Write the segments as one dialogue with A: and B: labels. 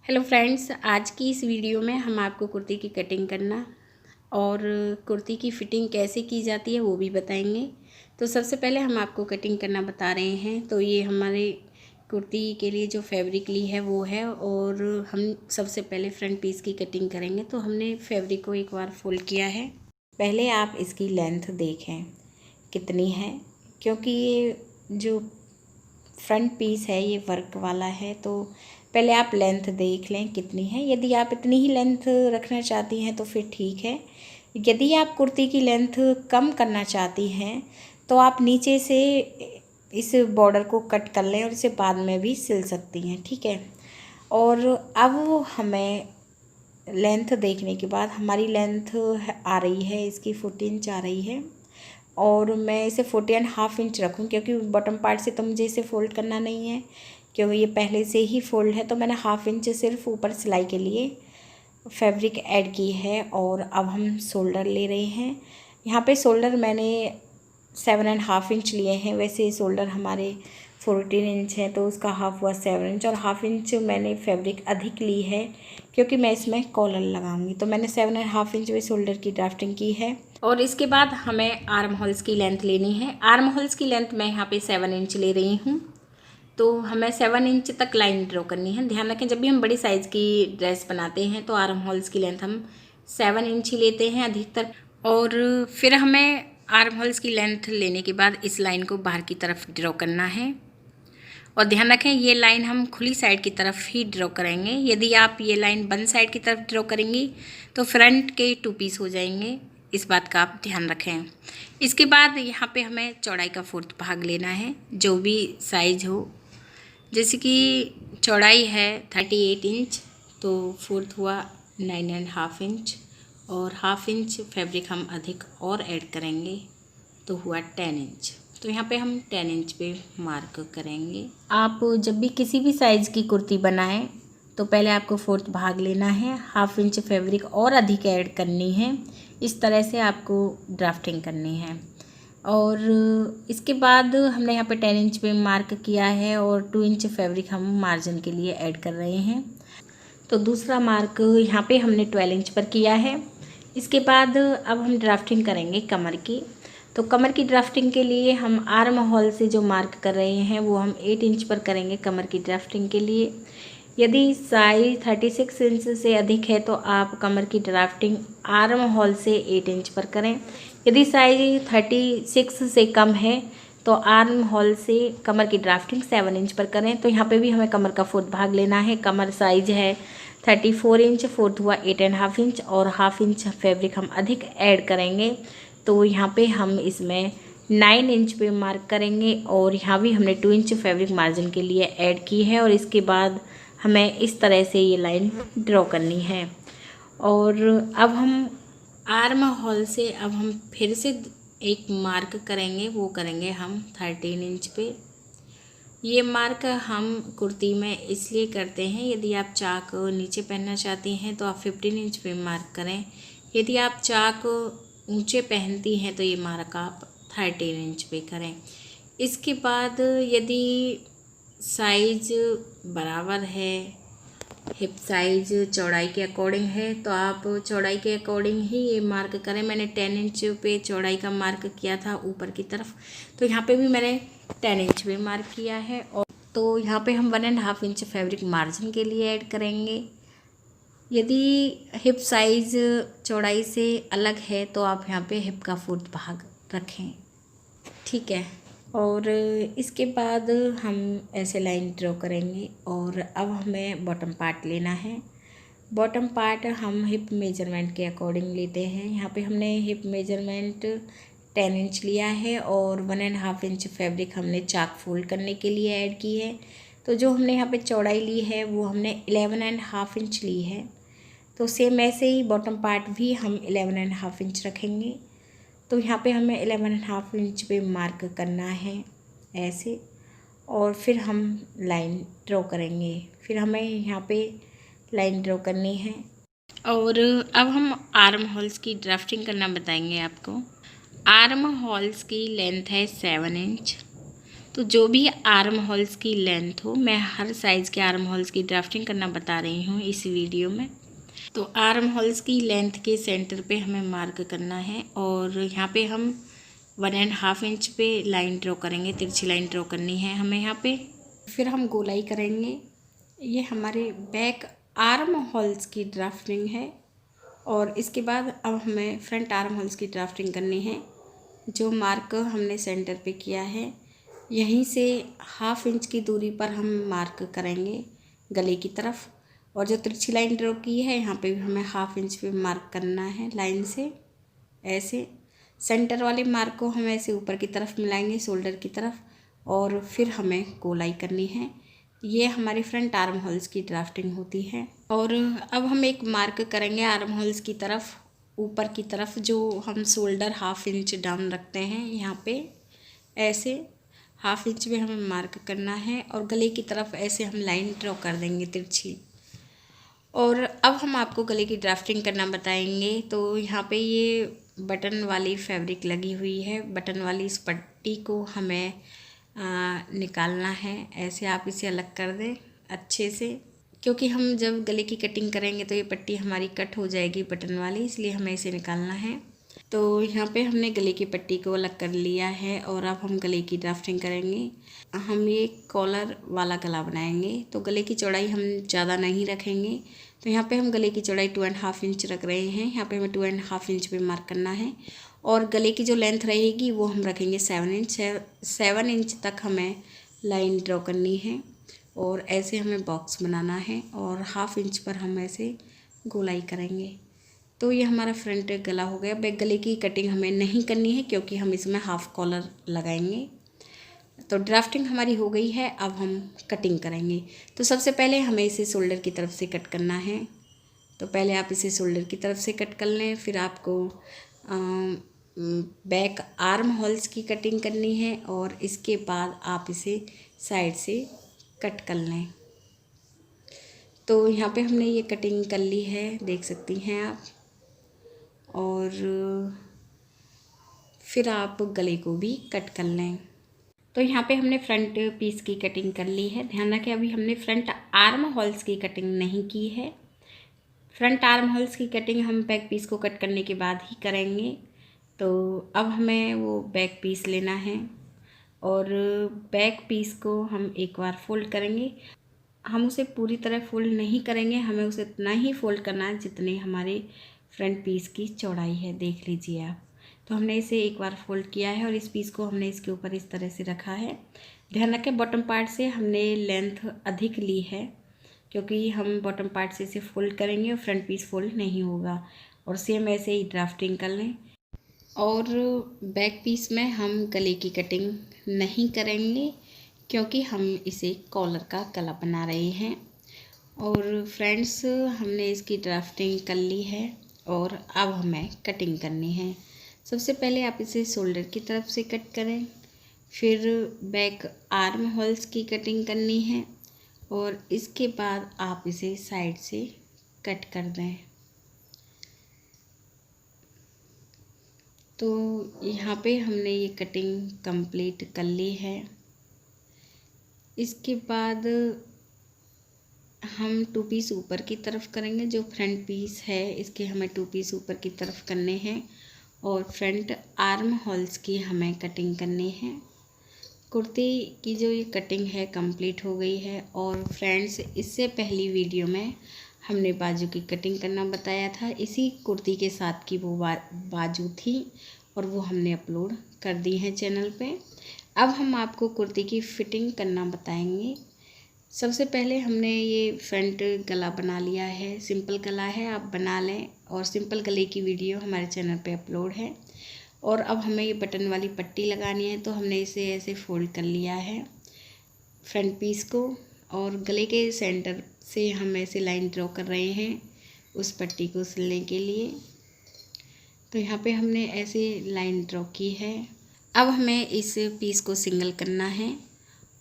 A: Hello friends, आज की इस वीडियो में हम आपको कुर्ती की कटिंग करना और कुर्ती की फ़िटिंग कैसे की जाती है वो भी बताएंगे। तो सबसे पहले हम आपको कटिंग करना बता रहे हैं। तो ये हमारे कुर्ती के लिए जो फैब्रिक ली है वो है, और हम सबसे पहले फ्रंट पीस की कटिंग करेंगे। तो हमने फैब्रिक को एक बार फोल्ड किया है। पहले आप इसकी लेंथ देखें कितनी है, क्योंकि ये जो फ्रंट पीस है ये वर्क वाला है। तो पहले आप लेंथ देख लें कितनी है। यदि आप इतनी ही लेंथ रखना चाहती हैं तो फिर ठीक है। यदि आप कुर्ती की लेंथ कम करना चाहती हैं तो आप नीचे से इस बॉर्डर को कट कर लें और इसे बाद में भी सिल सकती हैं, ठीक है। और अब हमें लेंथ देखने के बाद हमारी लेंथ आ रही है, इसकी 14 इंच आ रही है, और मैं इसे 14.5 इंच रखूँ, क्योंकि बॉटम पार्ट से तो मुझे इसे फ़ोल्ड करना नहीं है, क्योंकि ये पहले से ही फ़ोल्ड है। तो मैंने 1/2 इंच सिर्फ ऊपर सिलाई के लिए फैब्रिक ऐड की है। और अब हम शोल्डर ले रहे हैं। यहाँ पे शोल्डर मैंने 7.5 इंच लिए हैं। वैसे शोल्डर हमारे 14 इंच है, तो उसका हाफ हुआ 7 इंच, और 1/2 इंच मैंने फैब्रिक अधिक ली है क्योंकि मैं इसमें कॉलर लगाऊंगी। तो मैंने 7.5 इंच में शोल्डर की ड्राफ्टिंग की है। और इसके बाद हमें आर्म होल्स की लेंथ लेनी है। आर्म होल्स की लेंथ मैं यहाँ पे 7 इंच ले रही हूँ। तो हमें 7 इंच तक लाइन ड्रॉ करनी है। ध्यान रखें, जब भी हम बड़ी साइज़ की ड्रेस बनाते हैं तो आर्म होल्स की लेंथ हम 7 इंच ही लेते हैं अधिकतर। और फिर हमें आर्म होल्स की लेंथ लेने के बाद इस लाइन को बाहर की तरफ ड्रॉ करना है। और ध्यान रखें, ये लाइन हम खुली साइड की तरफ ही ड्रॉ करेंगे। यदि आप ये लाइन बंद साइड की तरफ ड्रॉ करेंगी तो फ्रंट के 2 पीस हो जाएंगे। इस बात का आप ध्यान रखें। इसके बाद यहाँ पे हमें चौड़ाई का 4th भाग लेना है, जो भी साइज हो। जैसे कि चौड़ाई है 38 इंच, तो 4th हुआ 9.5 इंच, और 1/2 इंच फैब्रिक हम अधिक और ऐड करेंगे तो हुआ 10 इंच। तो यहाँ पे हम 10 इंच पे मार्क करेंगे। आप जब भी किसी भी साइज़ की कुर्ती बनाएं तो पहले आपको 4th भाग लेना है, 1/2 इंच फैब्रिक और अधिक ऐड करनी है। इस तरह से आपको ड्राफ्टिंग करनी है। और इसके बाद हमने यहाँ पे 10 इंच पे मार्क किया है, और 2 इंच फैब्रिक हम मार्जिन के लिए ऐड कर रहे हैं। तो दूसरा मार्क यहाँ पे हमने 12 इंच पर किया है। इसके बाद अब हम ड्राफ्टिंग करेंगे कमर की। तो कमर की ड्राफ्टिंग के लिए हम आर्म होल से जो मार्क कर रहे हैं वो हम 8 इंच पर करेंगे कमर की ड्राफ्टिंग के लिए। यदि साइज 36 इंच से अधिक है तो आप कमर की ड्राफ्टिंग आर्म होल से 8 इंच पर करें। यदि साइज 36 से कम है तो आर्म होल से कमर की ड्राफ्टिंग 7 इंच पर करें। तो यहाँ पे भी हमें कमर का 4th भाग लेना है। कमर साइज है 34 इंच, 4th हुआ 8.5 इंच, और 1/2 इंच फैब्रिक हम अधिक ऐड करेंगे। तो यहाँ पे हम इसमें 9 इंच पे मार्क करेंगे, और यहाँ भी हमने 2 इंच फैब्रिक मार्जिन के लिए ऐड की है। और इसके बाद हमें इस तरह से ये लाइन ड्रॉ करनी है। और अब हम आर्म होल से अब हम फिर से एक मार्क करेंगे, वो करेंगे हम 13 इंच पे। ये मार्क हम कुर्ती में इसलिए करते हैं, यदि आप चाक नीचे पहनना चाहती हैं तो आप 15 इंच पे मार्क करें। यदि आप चाक ऊंचे पहनती हैं तो ये मार्क आप 13 इंच पे करें। इसके बाद यदि साइज बराबर है, हिप साइज चौड़ाई के अकॉर्डिंग है, तो आप चौड़ाई के अकॉर्डिंग ही ये मार्क करें। मैंने 10 इंच पे चौड़ाई का मार्क किया था ऊपर की तरफ, तो यहाँ पे भी मैंने 10 इंच पे मार्क किया है। और तो यहाँ पे हम 1.5 इंच फैब्रिक मार्जिन के लिए ऐड करेंगे। यदि हिप साइज चौड़ाई से अलग है तो आप यहाँ पे हिप का 4th भाग रखें, ठीक है। और इसके बाद हम ऐसे लाइन ड्रॉ करेंगे। और अब हमें बॉटम पार्ट लेना है। बॉटम पार्ट हम हिप मेजरमेंट के अकॉर्डिंग लेते हैं। यहाँ पे हमने हिप मेजरमेंट 10 इंच लिया है, और 1.5 इंच फैब्रिक हमने चाक फोल्ड करने के लिए ऐड की है। तो जो हमने यहाँ पे चौड़ाई ली है वो हमने 11.5 इंच ली है। तो सेम ऐसे ही बॉटम पार्ट भी हम 11.5 इंच रखेंगे। तो यहाँ पे हमें 11.5 इंच पे मार्क करना है ऐसे, और फिर हम लाइन ड्रॉ करेंगे। फिर हमें यहाँ पे लाइन ड्रॉ करनी है। और अब हम आर्म होल्स की ड्राफ्टिंग करना बताएंगे आपको। आर्म होल्स की लेंथ है 7 इंच, तो जो भी आर्म होल्स की लेंथ हो, मैं हर साइज़ के आर्म होल्स की ड्राफ्टिंग करना बता रही हूँ इस वीडियो में। तो आर्म होल्स की लेंथ के सेंटर पे हमें मार्क करना है और यहाँ पे हम 1.5 इंच पे लाइन ड्रॉ करेंगे, तिरछी लाइन ड्रॉ करनी है हमें यहाँ पे। फिर हम गोलाई करेंगे। ये हमारे बैक आर्म होल्स की ड्राफ्टिंग है और इसके बाद अब हमें फ्रंट आर्म होल्स की ड्राफ्टिंग करनी है। जो मार्क हमने सेंटर पे किया है, यहीं से 1/2 इंच की दूरी पर हम मार्क करेंगे गले की तरफ, और जो तिरछी लाइन ड्रॉ की है यहाँ पे भी हमें 1/2 इंच पे मार्क करना है लाइन से। ऐसे सेंटर वाले मार्क को हम ऐसे ऊपर की तरफ मिलाएंगे शोल्डर की तरफ, और फिर हमें गोलाई करनी है। ये हमारी फ्रंट आर्म होल्स की ड्राफ्टिंग होती है। और अब हम एक मार्क करेंगे आर्म होल्स की तरफ, ऊपर की तरफ, जो हम शोल्डर 1/2 इंच डाउन रखते हैं यहाँ पे। ऐसे 1/2 इंच में हमें मार्क करना है और गले की तरफ ऐसे हम लाइन ड्रॉ कर देंगे तिरछी। और अब हम आपको गले की ड्राफ्टिंग करना बताएंगे। तो यहाँ पे ये बटन वाली फैब्रिक लगी हुई है, बटन वाली इस पट्टी को हमें निकालना है। ऐसे आप इसे अलग कर दें अच्छे से, क्योंकि हम जब गले की कटिंग करेंगे तो ये पट्टी हमारी कट हो जाएगी बटन वाली, इसलिए हमें इसे निकालना है। तो यहाँ पे हमने गले की पट्टी को अलग कर लिया है और अब हम गले की ड्राफ्टिंग करेंगे। हम ये कॉलर वाला गला बनाएंगे, तो गले की चौड़ाई हम ज़्यादा नहीं रखेंगे। तो यहाँ पे हम गले की चौड़ाई 2.5 इंच रख रहे हैं। यहाँ पे हमें 2.5 इंच पे मार्क करना है और गले की जो लेंथ रहेगी वो हम रखेंगे 7 इंच। 7 इंच तक हमें लाइन ड्रॉ करनी है और ऐसे हमें बॉक्स बनाना है और 1/2 इंच पर हम ऐसे गोलाई करेंगे। तो ये हमारा फ्रंट गला हो गया। बैक गले की कटिंग हमें नहीं करनी है क्योंकि हम इसमें हाफ कॉलर लगाएंगे। तो ड्राफ्टिंग हमारी हो गई है, अब हम कटिंग करेंगे। तो सबसे पहले हमें इसे शोल्डर की तरफ से कट करना है। तो पहले आप इसे शोल्डर की तरफ से कट कर लें, फिर आपको बैक आर्म होल्स की कटिंग करनी है और इसके बाद आप इसे साइड से कट कर लें। तो यहाँ पे हमने ये कटिंग कर ली है, देख सकती हैं आप। और फिर आप गले को भी कट कर लें। तो यहाँ पे हमने फ्रंट पीस की कटिंग कर ली है। ध्यान रखें अभी हमने फ्रंट आर्म होल्स की कटिंग नहीं की है। फ्रंट आर्म होल्स की कटिंग हम बैक पीस को कट करने के बाद ही करेंगे। तो अब हमें वो बैक पीस लेना है और बैक पीस को हम एक बार फोल्ड करेंगे। हम उसे पूरी तरह फोल्ड नहीं करेंगे, हमें उसे इतना ही फोल्ड करना है जितने हमारे फ्रंट पीस की चौड़ाई है। देख लीजिए आप। तो हमने इसे एक बार फोल्ड किया है और इस पीस को हमने इसके ऊपर इस तरह से रखा है। ध्यान रखें बॉटम पार्ट से हमने लेंथ अधिक ली है क्योंकि हम बॉटम पार्ट से इसे फोल्ड करेंगे और फ्रंट पीस फोल्ड नहीं होगा। और सेम ऐसे ही ड्राफ्टिंग कर लें। और बैक पीस में हम गले की कटिंग नहीं करेंगे क्योंकि हम इसे कॉलर का गला बना रहे हैं। और फ्रेंड्स हमने इसकी ड्राफ्टिंग कर ली है और अब हमें कटिंग करनी है। सबसे पहले आप इसे शोल्डर की तरफ से कट करें, फिर बैक आर्म होल्स की कटिंग करनी है और इसके बाद आप इसे साइड से कट कर दें। तो यहाँ पे हमने ये कटिंग कंप्लीट कर ली है। इसके बाद हम 2 पीस ऊपर की तरफ करेंगे। जो फ्रंट पीस है इसके हमें 2 पीस ऊपर की तरफ करने हैं और फ्रंट आर्म होल्स की हमें कटिंग करनी है। कुर्ती की जो ये कटिंग है कंप्लीट हो गई है। और फ्रेंड्स इससे पहली वीडियो में हमने बाजू की कटिंग करना बताया था, इसी कुर्ती के साथ की वो बाजू थी और वो हमने अपलोड कर दी है चैनल पे। अब हम आपको कुर्ती की फ़िटिंग करना बताएंगे। सबसे पहले हमने ये फ्रंट गला बना लिया है, सिंपल गला है, आप बना लें और सिंपल गले की वीडियो हमारे चैनल पे अपलोड है। और अब हमें ये बटन वाली पट्टी लगानी है, तो हमने इसे ऐसे फोल्ड कर लिया है फ्रंट पीस को और गले के सेंटर से हम ऐसे लाइन ड्रॉ कर रहे हैं उस पट्टी को सिलने के लिए। तो यहाँ पे हमने ऐसे लाइन ड्रॉ की है। अब हमें इस पीस को सिंगल करना है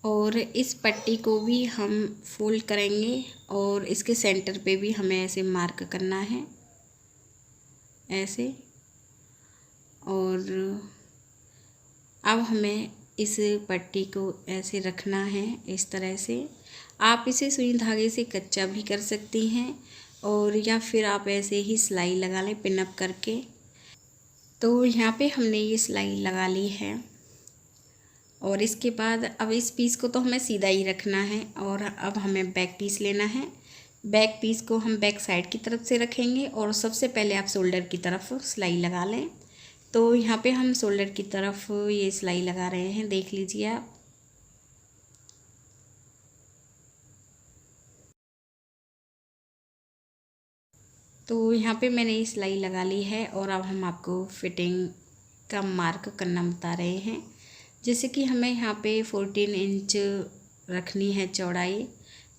A: और इस पट्टी को भी हम फोल्ड करेंगे और इसके सेंटर पे भी हमें ऐसे मार्क करना है ऐसे। और अब हमें इस पट्टी को ऐसे रखना है इस तरह से। आप इसे सुई धागे से कच्चा भी कर सकती हैं और या फिर आप ऐसे ही सिलाई लगा लें पिन अप करके। तो यहाँ पे हमने ये सिलाई लगा ली है और इसके बाद अब इस पीस को तो हमें सीधा ही रखना है और अब हमें बैक पीस लेना है। बैक पीस को हम बैक साइड की तरफ से रखेंगे और सबसे पहले आप शोल्डर की तरफ सिलाई लगा लें। तो यहाँ पे हम शोल्डर की तरफ ये सिलाई लगा रहे हैं, देख लीजिए आप। तो यहाँ पे मैंने ये सिलाई लगा ली है और अब हम आपको फिटिंग का मार्क करना बता रहे हैं। जैसे कि हमें यहाँ पे 14 इंच रखनी है चौड़ाई।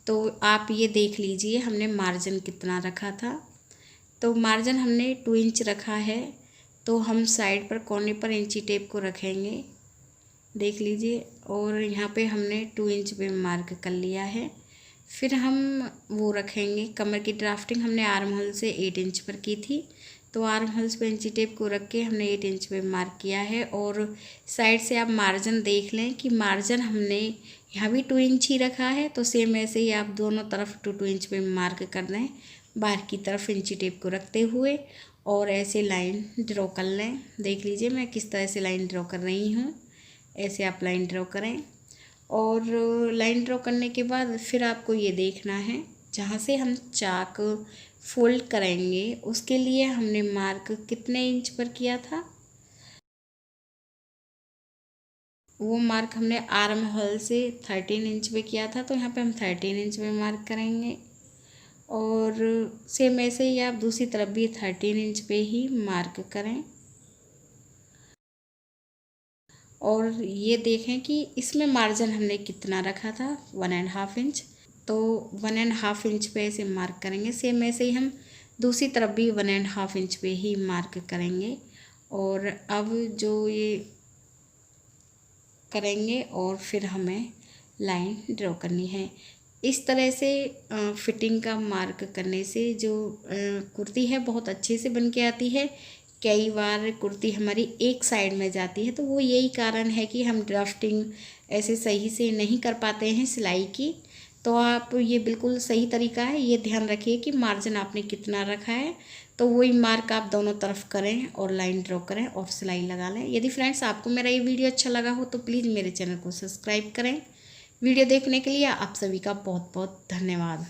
A: तो आप ये देख लीजिए हमने मार्जिन कितना रखा था। तो मार्जिन हमने 2 इंच रखा है। तो हम साइड पर कोने पर इंची टेप को रखेंगे, देख लीजिए। और यहाँ पे हमने 2 इंच पे मार्क कर लिया है। फिर हम वो रखेंगे कमर की ड्राफ्टिंग हमने आर्म होल से 8 इंच पर की थी। तो आर्म होल्स पे इंची टेप को रख के हमने 8 इंच पे मार्क किया है। और साइड से आप मार्जिन देख लें कि मार्जिन हमने यहाँ भी 2 इंच ही रखा है। तो सेम ऐसे ही आप दोनों तरफ 2 इंच पे मार्क कर दें बाहर की तरफ इंची टेप को रखते हुए और ऐसे लाइन ड्रॉ कर लें। देख लीजिए मैं किस तरह से लाइन ड्रॉ कर रही हूँ, ऐसे आप लाइन ड्रॉ करें। और लाइन ड्रॉ करने के बाद फिर आपको ये देखना है जहाँ से हम चाक फोल्ड करेंगे उसके लिए हमने मार्क कितने इंच पर किया था। वो मार्क हमने आर्म होल से 13 इंच पे किया था। तो यहाँ पे हम 13 इंच पे मार्क करेंगे और सेम ऐसे ही आप दूसरी तरफ भी 13 इंच पे ही मार्क करें। और ये देखें कि इसमें मार्जिन हमने कितना रखा था, 1.5 इंच। तो 1.5 इंच पे ऐसे मार्क करेंगे। सेम ऐसे ही हम दूसरी तरफ भी 1.5 इंच पे ही मार्क करेंगे। और अब जो ये करेंगे और फिर हमें लाइन ड्रॉ करनी है। इस तरह से फिटिंग का मार्क करने से जो कुर्ती है बहुत अच्छे से बन के आती है। कई बार कुर्ती हमारी एक साइड में जाती है तो वो यही कारण है कि हम ड्राफ्टिंग ऐसे सही से नहीं कर पाते हैं सिलाई की। तो आप ये बिल्कुल सही तरीका है, ये ध्यान रखिए कि मार्जिन आपने कितना रखा है। तो वही मार्क आप दोनों तरफ करें और लाइन ड्रॉ करें और सिलाई लगा लें। यदि फ्रेंड्स आपको मेरा ये वीडियो अच्छा लगा हो तो प्लीज़ मेरे चैनल को सब्सक्राइब करें। वीडियो देखने के लिए आप सभी का बहुत बहुत धन्यवाद।